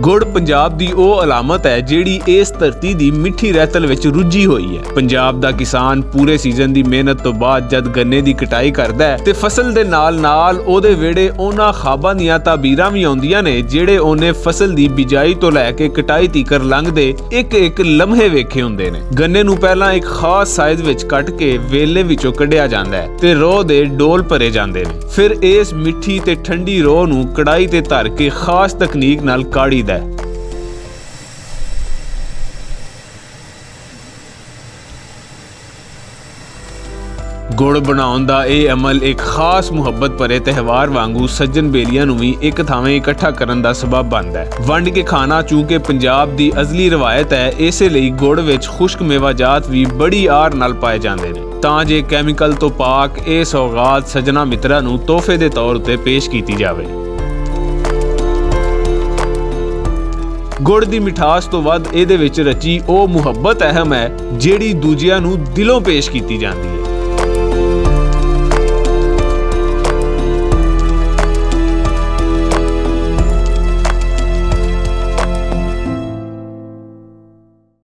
ਗੁੜ ਪੰਜਾਬ ਦੀ ਉਹ ਅਲਾਮਤ ਹੈ ਜਿਹੜੀ ਇਸ ਧਰਤੀ ਦੀ ਮਿੱਠੀ ਰਹਿਤਲ ਵਿੱਚ ਰੁੱਝੀ ਹੋਈ ਹੈ। ਪੰਜਾਬ ਦਾ ਕਿਸਾਨ ਪੂਰੇ ਸੀਜ਼ਨ ਦੀ ਮਿਹਨਤ ਤੋਂ ਬਾਅਦ ਜਦ ਗੰਨੇ ਦੀ ਕਟਾਈ ਕਰਦਾ ਹੈ ਤੇ ਫਸਲ ਦੇ ਨਾਲ-ਨਾਲ ਉਹਦੇ ਵਿਹੜੇ ਉਹਨਾਂ ਖਾਬਾਂ ਦੀਆਂ ਤਾਬੀਰਾਂ ਵੀ ਆਉਂਦੀਆਂ ਨੇ ਜਿਹੜੇ ਉਹਨੇ ਫਸਲ ਦੀ ਬਿਜਾਈ ਤੋਂ ਲੈ ਕੇ ਕਟਾਈ ਤੀਕਰ ਲੰਘਦੇ ਇੱਕ ਲਮਹੇ ਵੇਖੇ ਹੁੰਦੇ ਨੇ। ਗੰਨੇ ਨੂੰ ਪਹਿਲਾਂ ਇੱਕ ਖਾਸ ਸਾਈਜ਼ ਵਿੱਚ ਕੱਟ ਕੇ ਵੇਲੇ ਵਿੱਚੋਂ ਕੱਢਿਆ ਜਾਂਦਾ ਹੈ ਤੇ ਰੋਹ ਦੇ ਡੋਲ ਭਰੇ ਜਾਂਦੇ ਨੇ। ਫਿਰ ਇਸ ਮਿੱਠੀ ਤੇ ਠੰਡੀ ਰੋਹ ਨੂੰ ਕੜਾਈ ਤੇ ਧਰ ਕੇ ਖਾਸ ਤਕਨੀਕ ਨਾਲ ਕਾੜੀਦਾ ਹੈ। ਗੁੜ ਬਣਾਉਣ ਦਾ ਇਹ ਅਮਲ ਇੱਕ ਖਾਸ ਮੁਹੱਬਤ ਭਰੇ ਤਿਉਹਾਰ ਵਾਂਗੂ ਸੱਜਣ ਬੇਲੀਆਂ ਨੂੰ ਵੀ ਇੱਕ ਥਾਵੇਂ ਇਕੱਠਾ ਕਰਨ ਦਾ ਸਬਬ ਬਣਦਾ ਹੈ। ਵੰਡ ਕੇ ਖਾਣਾ ਚੂੰਕਿ ਪੰਜਾਬ ਦੀ ਅਜ਼ਲੀ ਰਵਾਇਤ ਹੈ, ਇਸੇ ਲਈ ਗੁੜ ਵਿੱਚ ਖੁਸ਼ਕ ਮੇਵਾਜਾਤ ਵੀ ਬੜੀ ਆਰ ਨਾਲ ਪਾਏ ਜਾਂਦੇ ਨੇ ਤਾਂ ਜੇ ਕੈਮੀਕਲ ਤੋਂ ਪਾਕ ਇਹ ਸੌਗਾਤ ਸੱਜਣਾ ਮਿੱਤਰਾਂ ਨੂੰ ਤੋਹਫੇ ਦੇ ਤੌਰ ਉੱਤੇ ਪੇਸ਼ ਕੀਤੀ ਜਾਵੇ। ਗੁੜ ਦੀ ਮਿਠਾਸ ਤੋਂ ਵੱਧ ਇਹਦੇ ਵਿੱਚ ਰਚੀ ਉਹ ਮੁਹੱਬਤ ਅਹਿਮ ਹੈ ਜਿਹੜੀ ਦੂਜਿਆਂ ਨੂੰ ਦਿਲੋਂ ਪੇਸ਼ ਕੀਤੀ ਜਾਂਦੀ ਹੈ।